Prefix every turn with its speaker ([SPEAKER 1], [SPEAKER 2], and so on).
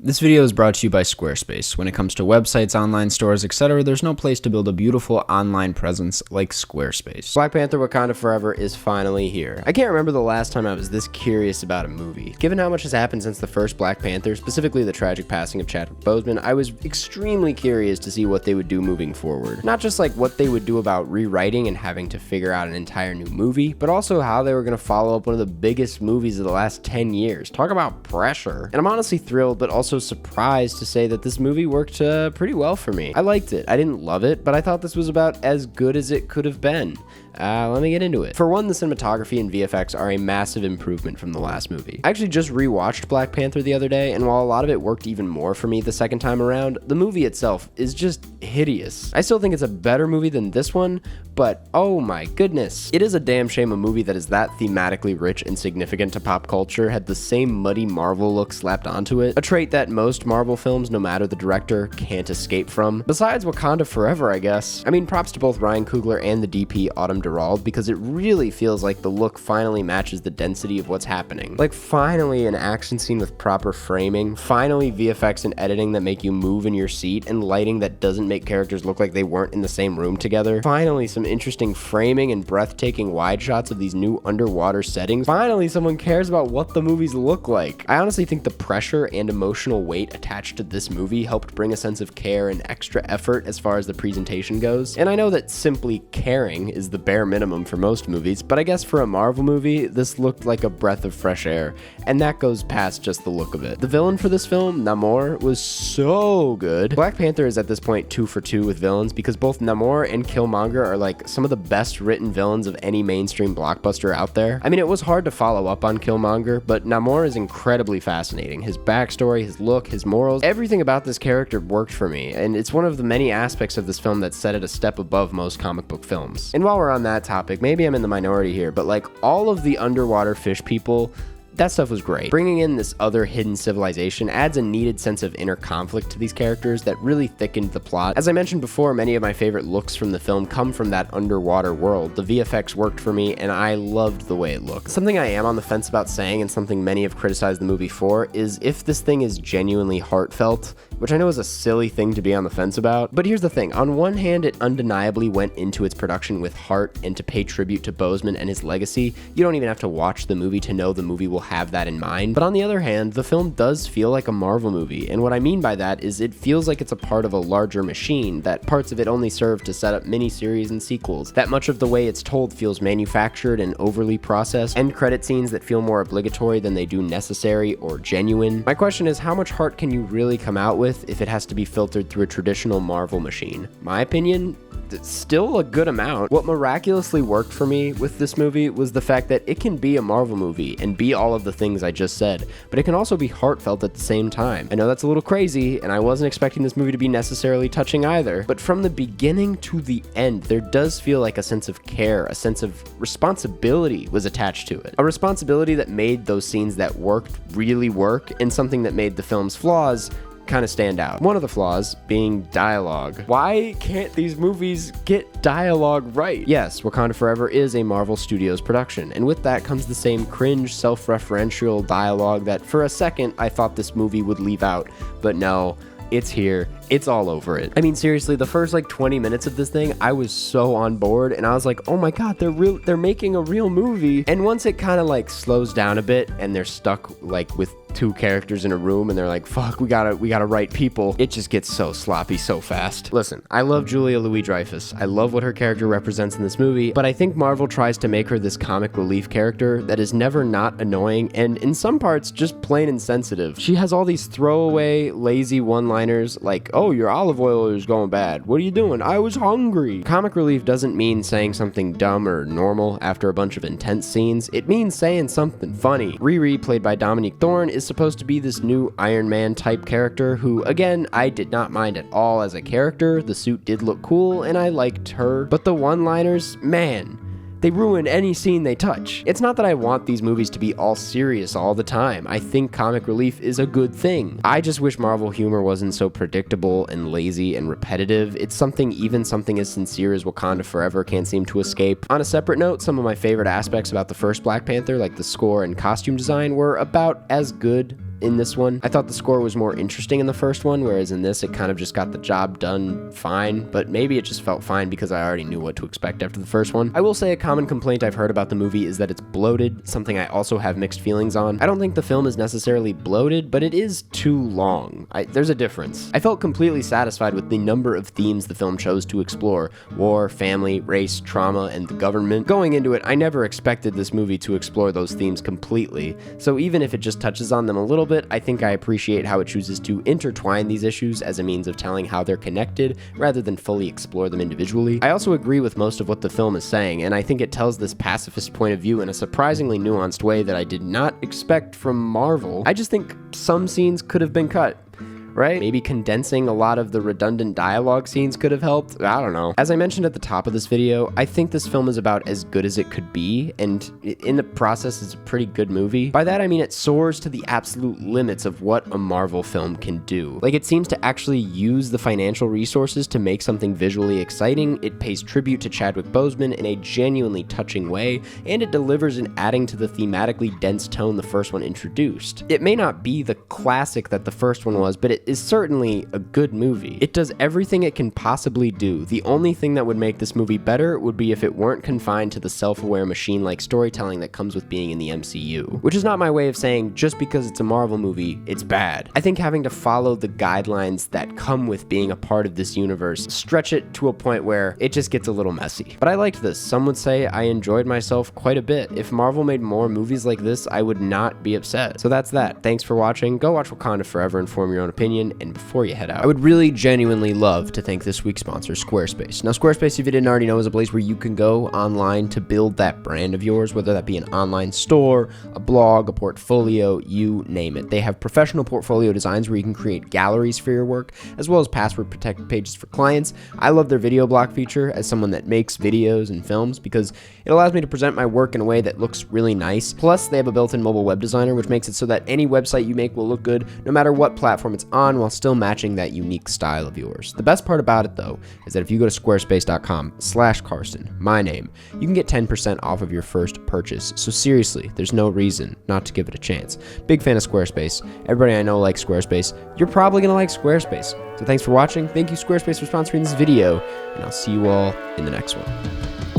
[SPEAKER 1] This video is brought to you by Squarespace. When it comes to websites, online stores, etc., there's no place to build a beautiful online presence like Squarespace.
[SPEAKER 2] Black Panther: Wakanda Forever is finally here. I can't remember the last time I was this curious about a movie. Given how much has happened since the first Black Panther, specifically the tragic passing of Chadwick Boseman, I was extremely curious to see what they would do moving forward. Not just like what they would do about rewriting and having to figure out an entire new movie, but also how they were going to follow up one of the biggest movies of the last 10 years. Talk about pressure. And I'm honestly thrilled, but also surprised to say that this movie worked pretty well for me. I liked it. I didn't love it, but I thought this was about as good as it could have been. Let me get into it. For one, the cinematography and VFX are a massive improvement from the last movie. I actually just rewatched Black Panther the other day, and while a lot of it worked even more for me the second time around, the movie itself is just hideous. I still think it's a better movie than this one, but oh my goodness. It is a damn shame a movie that is that thematically rich and significant to pop culture had the same muddy Marvel look slapped onto it, a trait that most Marvel films, no matter the director, can't escape from. Besides Wakanda Forever, I guess. I mean, props to both Ryan Coogler and the DP Autumn Durald, because it really feels like the look finally matches the density of what's happening. Like, finally an action scene with proper framing, finally VFX and editing that make you move in your seat, and lighting that doesn't make characters look like they weren't in the same room together. Finally some interesting framing and breathtaking wide shots of these new underwater settings. Finally someone cares about what the movies look like. I honestly think the pressure and emotional weight attached to this movie helped bring a sense of care and extra effort as far as the presentation goes. And I know that simply caring is the bare minimum for most movies, but I guess for a Marvel movie, this looked like a breath of fresh air, and that goes past just the look of it. The villain for this film, Namor, was so good. Black Panther is at this point 2 for 2 with villains, because both Namor and Killmonger are like some of the best written villains of any mainstream blockbuster out there. I mean, it was hard to follow up on Killmonger, but Namor is incredibly fascinating. His backstory, his look, his morals, everything about this character worked for me, and it's one of the many aspects of this film that set it a step above most comic book films. And while we're on that topic, maybe I'm in the minority here, but like all of the underwater fish people, that stuff was great. Bringing in this other hidden civilization adds a needed sense of inner conflict to these characters that really thickened the plot. As I mentioned before, many of my favorite looks from the film come from that underwater world. The VFX worked for me, and I loved the way it looked. Something I am on the fence about saying, and something many have criticized the movie for, is if this thing is genuinely heartfelt, which I know is a silly thing to be on the fence about. But here's the thing. On one hand, it undeniably went into its production with heart and to pay tribute to Boseman and his legacy. You don't even have to watch the movie to know the movie will have that in mind. But on the other hand, the film does feel like a Marvel movie, and what I mean by that is it feels like it's a part of a larger machine, that parts of it only serve to set up miniseries and sequels, that much of the way it's told feels manufactured and overly processed, end credit scenes that feel more obligatory than they do necessary or genuine. My question is, how much heart can you really come out with if it has to be filtered through a traditional Marvel machine? My opinion, still a good amount. What miraculously worked for me with this movie was the fact that it can be a Marvel movie and be all of the things I just said, but it can also be heartfelt at the same time. I know that's a little crazy, and I wasn't expecting this movie to be necessarily touching either, but from the beginning to the end, there does feel like a sense of care, a sense of responsibility was attached to it. A responsibility that made those scenes that worked really work, and something that made the film's flaws kind of stand out. One of the flaws being dialogue. Why can't these movies get dialogue right? Yes, Wakanda Forever is a Marvel Studios production, and with that comes the same cringe, self-referential dialogue that for a second I thought this movie would leave out, but no, it's here. It's all over it. I mean, seriously, the first like 20 minutes of this thing, I was so on board, and I was like, oh my god, they're making a real movie. And once it kind of like slows down a bit and they're stuck like with two characters in a room and they're like, fuck, we gotta write people, it just gets so sloppy so fast. Listen, I love Julia Louis-Dreyfus. I love what her character represents in this movie, but I think Marvel tries to make her this comic relief character that is never not annoying, and in some parts just plain insensitive. She has all these throwaway, lazy one-liners like, oh, your olive oil is going bad. What are you doing? I was hungry. Comic relief doesn't mean saying something dumb or normal after a bunch of intense scenes. It means saying something funny. Riri, played by Dominique Thorne, is supposed to be this new Iron Man type character who, again, I did not mind at all as a character. The suit did look cool and I liked her, but the one-liners, man, they ruin any scene they touch. It's not that I want these movies to be all serious all the time. I think comic relief is a good thing. I just wish Marvel humor wasn't so predictable and lazy and repetitive. It's something even something as sincere as Wakanda Forever can't seem to escape. On a separate note, some of my favorite aspects about the first Black Panther, like the score and costume design, were about as good in this one. I thought the score was more interesting in the first one, whereas in this it kind of just got the job done fine, but maybe it just felt fine because I already knew what to expect after the first one. I will say a common complaint I've heard about the movie is that it's bloated, something I also have mixed feelings on. I don't think the film is necessarily bloated, but it is too long. There's a difference. I felt completely satisfied with the number of themes the film chose to explore: war, family, race, trauma, and the government. Going into it, I never expected this movie to explore those themes completely, so even if it just touches on them a little bit, I think I appreciate how it chooses to intertwine these issues as a means of telling how they're connected, rather than fully explore them individually. I also agree with most of what the film is saying, and I think it tells this pacifist point of view in a surprisingly nuanced way that I did not expect from Marvel. I just think some scenes could have been cut, right? Maybe condensing a lot of the redundant dialogue scenes could have helped. I don't know. As I mentioned at the top of this video, I think this film is about as good as it could be, and in the process it's a pretty good movie. By that I mean it soars to the absolute limits of what a Marvel film can do. Like, it seems to actually use the financial resources to make something visually exciting, it pays tribute to Chadwick Boseman in a genuinely touching way, and it delivers in adding to the thematically dense tone the first one introduced. It may not be the classic that the first one was, but it is certainly a good movie. It does everything it can possibly do. The only thing that would make this movie better would be if it weren't confined to the self-aware machine-like storytelling that comes with being in the MCU. Which is not my way of saying just because it's a Marvel movie, it's bad. I think having to follow the guidelines that come with being a part of this universe stretch it to a point where it just gets a little messy. But I liked this. Some would say I enjoyed myself quite a bit. If Marvel made more movies like this, I would not be upset. So that's that. Thanks for watching. Go watch Wakanda Forever and form your own opinion. And before you head out, I would really genuinely love to thank this week's sponsor, Squarespace. Now, Squarespace, if you didn't already know, is a place where you can go online to build that brand of yours, whether that be an online store, a blog, a portfolio, you name it. They have professional portfolio designs where you can create galleries for your work, as well as password protected pages for clients. I love their video block feature as someone that makes videos and films, because it allows me to present my work in a way that looks really nice. Plus, they have a built-in mobile web designer, which makes it so that any website you make will look good no matter what platform it's on, while still matching that unique style of yours. The best part about it, though, is that if you go to squarespace.com/Karsten, my name, you can get 10% off of your first purchase. So seriously, there's no reason not to give it a chance. Big fan of Squarespace. Everybody I know likes Squarespace. You're probably gonna like Squarespace. So thanks for watching. Thank you, Squarespace, for sponsoring this video, and I'll see you all in the next one.